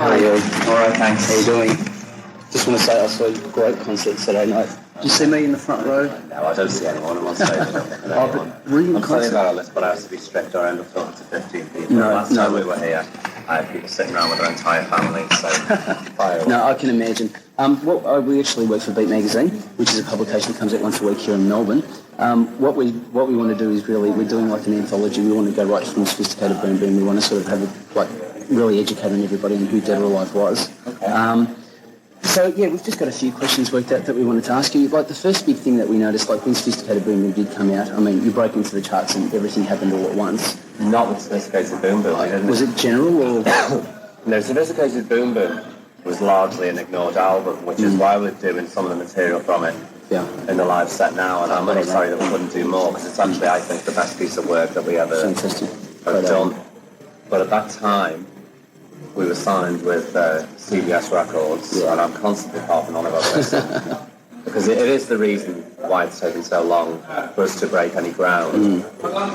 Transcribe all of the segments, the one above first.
How are you? All right, thanks. How you doing? Just want to say I saw a great concert Saturday night. Did you see me in the front row? No, I don't see anyone. I'm on stage. I'm sorry about all this, but I have to be strict or I end up talking to 15 people. No, Last time we were here, I had people sitting around with their entire family, so fire away. No, I can imagine. We actually work for Beat Magazine, which is a publication that comes out once a week here in Melbourne. What we want to do is we're doing like an anthology. We want to go right from Sophisticated Boom Boom. We want to sort of have really educating everybody on who Dead or Alive was. Okay. So, yeah, we've just got a few questions worked out that we wanted to ask you. Like, the first big thing that we noticed, like, when Sophisticated Boom Boom did come out, I mean, you broke into the charts and everything happened all at once. Not with Sophisticated Boom Boom, didn't Was it general or...? No, Sophisticated Boom Boom was largely an ignored album, which is why we're doing some of the material from it in the live set now, and I'm really sorry that we couldn't do more, because it's actually, I think, the best piece of work that we ever have done. But at that time, we were signed with CBS Records, and I'm constantly harping on about this, because it is the reason why it's taken so long for us to break any ground,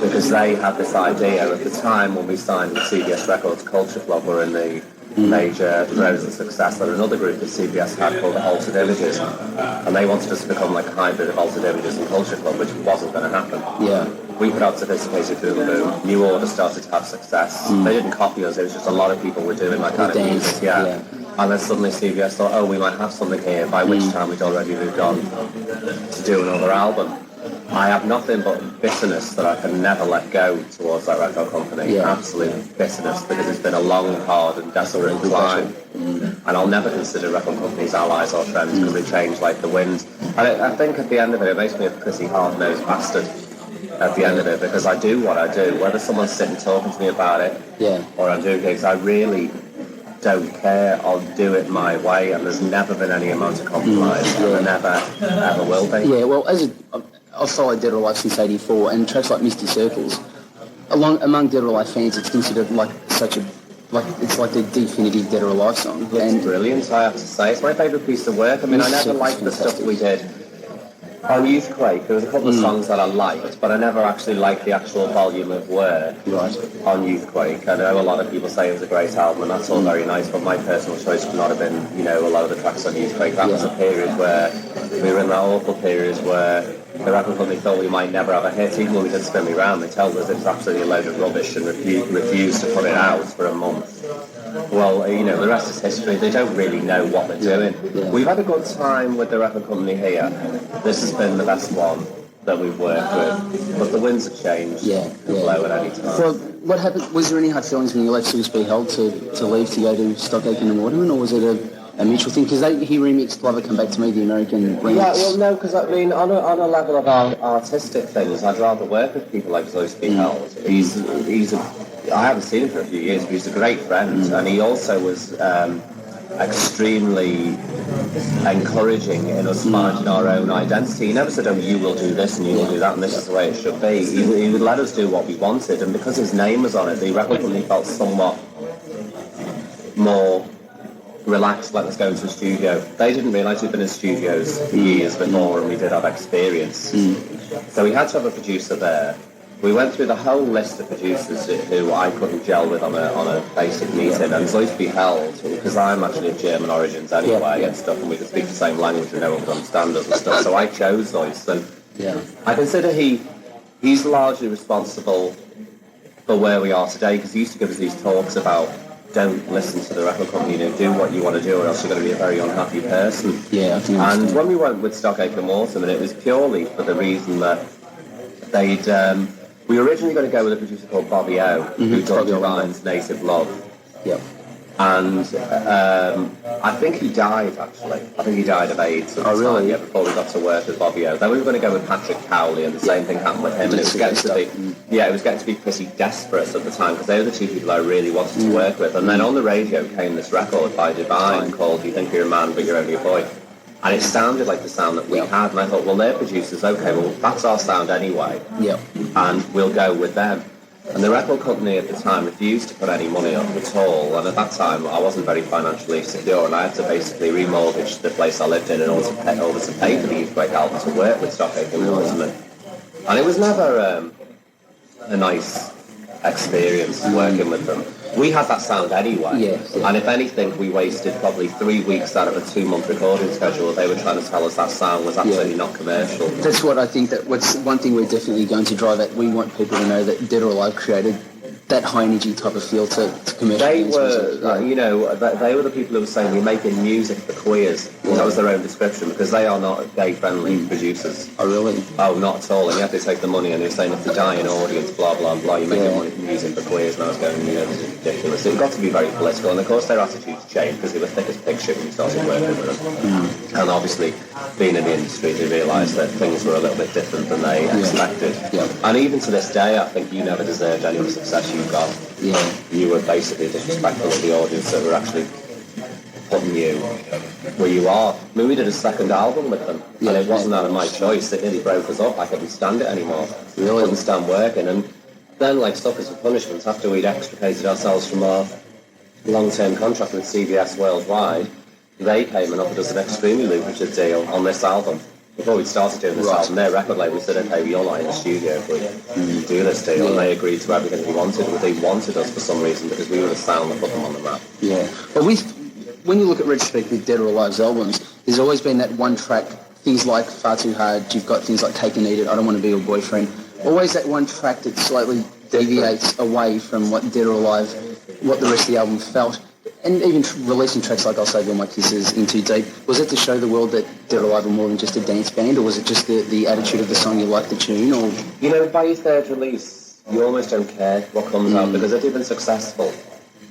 because they had this idea at the time when we signed with CBS Records. Culture Club were in the major throes of success. There was another group that CBS had called the Altered Images, and they wanted us to become like a hybrid of Altered Images and Culture Club, which wasn't going to happen. Yeah. We put out Sophisticated Boom Boom. New Order started to have success. They didn't copy us. It was just a lot of people were doing that kind of music. Yeah. And then suddenly CBS thought, oh, we might have something here, by which time we'd already moved on to do another album. I have nothing but bitterness that I can never let go towards that record company. Absolute bitterness, because it's been a long, hard and desperate climb. And I'll never consider record companies allies or friends, because they change like the wind. And I think at the end of it, it makes me a pretty hard-nosed bastard at the end of it, because I do what I do. Whether someone's sitting talking to me about it or I'm doing gigs, I really don't care. I'll do it my way, and there's never been any amount of compromise, and there never, ever will be. Yeah, well, I've followed Dead or Alive since '84, and tracks like Misty Circles, among Dead or Alive fans, it's considered like it's like the definitive Dead or Alive song. It's brilliant, I have to say. It's my favourite piece of work. I mean, I never liked the stuff we did on Youthquake. There was a couple of songs that I liked, but I never actually liked the actual volume of work on Youthquake. I know a lot of people say it was a great album, and that's all very nice, but my personal choice would not have been, a lot of the tracks on Youthquake. That was a period where we were in that awful period where the record company thought we might never have a hit. Even when we did Spin Me Round, they told us it was absolutely a load of rubbish and refused to put it out for a month. Well, the rest is history. They don't really know what they're doing. We've had a good time with the record company here. This has been the best one that we've worked with. But the winds have changed. Blow at any time. So, what happened? Was there any hard feelings when you left Suggs Be Held to leave to go to Stock Aitken and Waterman, or was it a mutual thing? Because he remixed Lover Come Back to Me, the American remix. Yeah, well, no, because I mean, on a level of artistic things, I'd rather work with people like Suggs Be Held. I haven't seen him for a few years, but he's a great friend, and he also was extremely encouraging in us finding our own identity. He never said, oh, you will do this and you will do that, and this is the way it should be. He would let us do what we wanted, and because his name was on it, the record company felt somewhat more relaxed, let us go into a studio. They didn't realise we'd been in studios for years before, and we did have experience. So we had to have a producer there. We went through the whole list of producers who I couldn't gel with on a basic meeting, and Suggs Be Held, because I'm actually of German origins anyway and stuff, and we could speak the same language and no one would understand us and stuff, so I chose Suggs, and I consider he's largely responsible for where we are today, because he used to give us these talks about don't listen to the record company, do what you want to do or else you're going to be a very unhappy person. And when we went with Stock Aitken Waterman, it was purely for the reason that we were originally going to go with a producer called Bobby O, who did Ryan's Native Love. And I think he died, actually. I think he died of AIDS at the time, before we got to work with Bobby O. Then we were going to go with Patrick Cowley, and the same thing happened with him. And it was getting to be pretty desperate at the time, because they were the two people I really wanted to work with. And then on the radio came this record by Divine called You Think You're a Man, But You're Only a Boy. And it sounded like the sound that we had, and I thought, well, they're producers, okay, well, that's our sound anyway, and we'll go with them. And the record company at the time refused to put any money up at all, and at that time I wasn't very financially secure, and I had to basically remortgage the place I lived in in order to pay for the Youthquake album to work with Stock Aitken Waterman. And it was never a nice experience working with them. we had that sound anyway. Yeah. And if anything, we wasted probably 3 weeks out of a 2-month recording schedule. They were trying to tell us that sound was absolutely not commercial. That's what I think. What's one thing we're definitely going to drive at. We want people to know that Dead or Alive created that high energy type of feel to commercial. They were, they were the people who were saying we're making music for queers. That was their own description, because they are not gay-friendly producers. Oh, really? Oh, not at all. And you have to take the money, and they're saying if they die in audience, blah, blah, blah, you're making music for queers. And I was going, this is ridiculous. It got to be very political, and of course their attitudes changed, because they were thick as pig shit when we started working with them. And obviously, being in the industry, they realised that things were a little bit different than they expected. Yeah. And even to this day, I think you never deserved any of the success you got. Yeah. You were basically disrespectful of the audience that were actually putting you where you are. I mean, we did a second album with them, and it wasn't out of my choice. It nearly broke us up. I couldn't stand it anymore. Really? Couldn't stand working. And then, like, Suckers for Punishment, after we'd extricated ourselves from our long-term contract with CBS Worldwide, they came and offered us an extremely lucrative deal on this album. Before we started doing this album, their record label said, okay, you're not in the studio if we do this deal. And they agreed to everything we wanted. But they wanted us for some reason, because we were the sound that put them on the map. Yeah. Well, when you look at retrospective Dead or Alive's albums, there's always been that one track, things like Far Too Hard, you've got things like Cake and Eat It, I Don't Want to Be Your Boyfriend. Always that one track that slightly deviates away from what Dead or Alive, what the rest of the album felt. And even releasing tracks like I'll Save All My Kisses, In Too Deep, was it to show the world that Dead or Alive were more than just a dance band, or was it just the attitude of the song, you like the tune? Or by your third release, you almost don't care what comes out, because if you've been successful,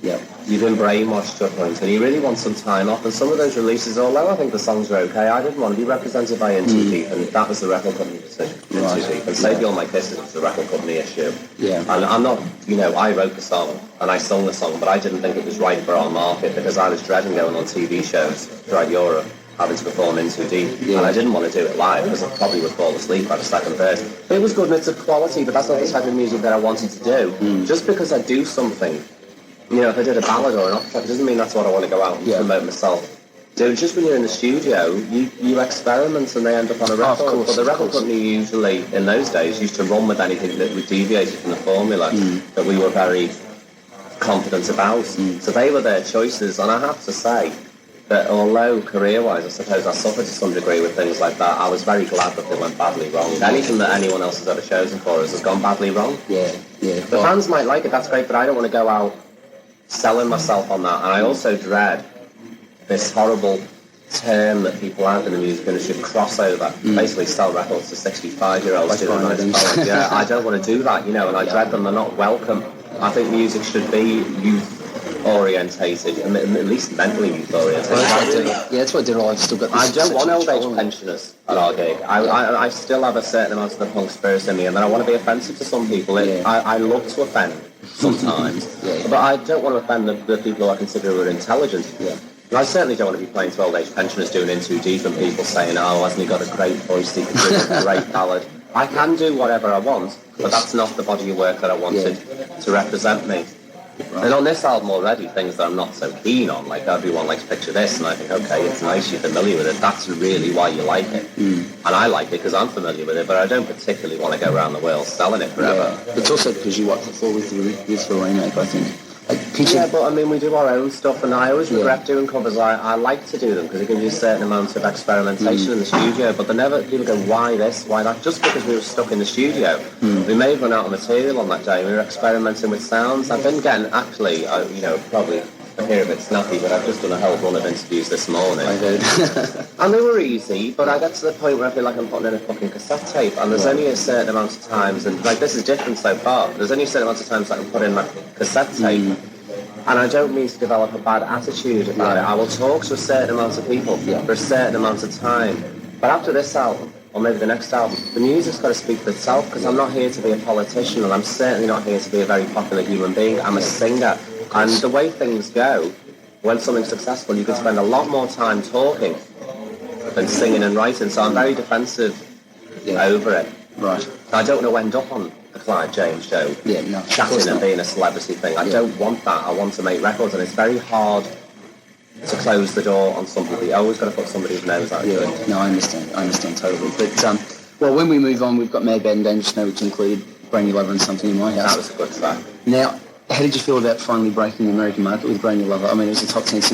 you've been brainwashed to a point, and you really want some time off. And some of those releases, although I think the songs are okay, I didn't want to be represented by In Too Deep, and that was the record company decision. In Too Deep, and Save All My Kisses was the record company issue. Yeah. And I'm not, I wrote the song and I sung the song, but I didn't think it was right for our market, because I was dreading going on TV shows throughout Europe, having to perform In Too Deep, and I didn't want to do it live, because I probably would fall asleep by the second verse. It was good and it's of quality, but that's not the type of music that I wanted to do. Just because I do something, if I did a ballad or an opera, it doesn't mean that's what I want to go out and promote myself. Just when you're in the studio, you experiment and they end up on a record. But the record company usually, in those days, used to run with anything that was deviated from the formula that we were very confident about. So they were their choices, and I have to say that although career-wise, I suppose I suffered to some degree with things like that, I was very glad that they went badly wrong. Anything that anyone else has ever chosen for us has gone badly wrong. The fans might like it, that's great, but I don't want to go out selling myself on that. And I also dread this horrible term that people have in the music industry, crossover, basically sell records to 65-year-olds. I don't want to do that, and I dread them. They're not welcome. I think music should be youth-orientated, and at least mentally youth-orientated. That's what Dead or Alive still got. I don't want old-age pensioners at our gig. I still have a certain amount of the punk spirit in me, and then I want to be offensive to some people. I love to offend sometimes, but I don't want to offend the people who I consider who are intelligent. I certainly don't want to be playing to old-age pensioners doing In Too Deep and people saying, hasn't he got a great voice, he can do a great ballad. I can do whatever I want, but that's not the body of work that I wanted to represent me. And on this album already, things that I'm not so keen on, like everyone likes Picture This, and I think, okay, it's nice, you're familiar with it, that's really why you like it. And I like it because I'm familiar with it, but I don't particularly want to go around the world selling it forever. It's also because you wiped the floor with your remake, I think. But I mean, we do our own stuff, and I always regret doing covers. I like to do them because it gives you a certain amount of experimentation in the studio, but people go, why this, why that? Just because we were stuck in the studio. We may have run out of material on that day. We were experimenting with sounds. I've been getting, actually, probably I hear a bit snappy, but I've just done a whole run of interviews this morning. I did. And they were easy, but I get to the point where I feel like I'm putting in a fucking cassette tape, and there's only a certain amount of times, and like this is different so far, there's only a certain amount of times I can put in that cassette tape, and I don't mean to develop a bad attitude about it. I will talk to a certain amount of people for a certain amount of time, but after this album, or maybe the next album, the music's got to speak for itself, because I'm not here to be a politician, and I'm certainly not here to be a very popular human being. I'm a singer. And the way things go, when something's successful, you can spend a lot more time talking than singing and writing. So I'm very defensive over it. Right. I don't want to end up on the Clive James show, chatting and being a celebrity thing. I don't want that. I want to make records, and it's very hard to close the door on some people. You always got to put somebody's nose out. No, I understand totally. But well, when we move on, we've got Mad, Bad and Dangerous Now, which included Brand New Lover and Something in My House. That was a good track. Now, How did you feel about finally breaking the American market with Brand New Lover? I mean, it was a top 10 single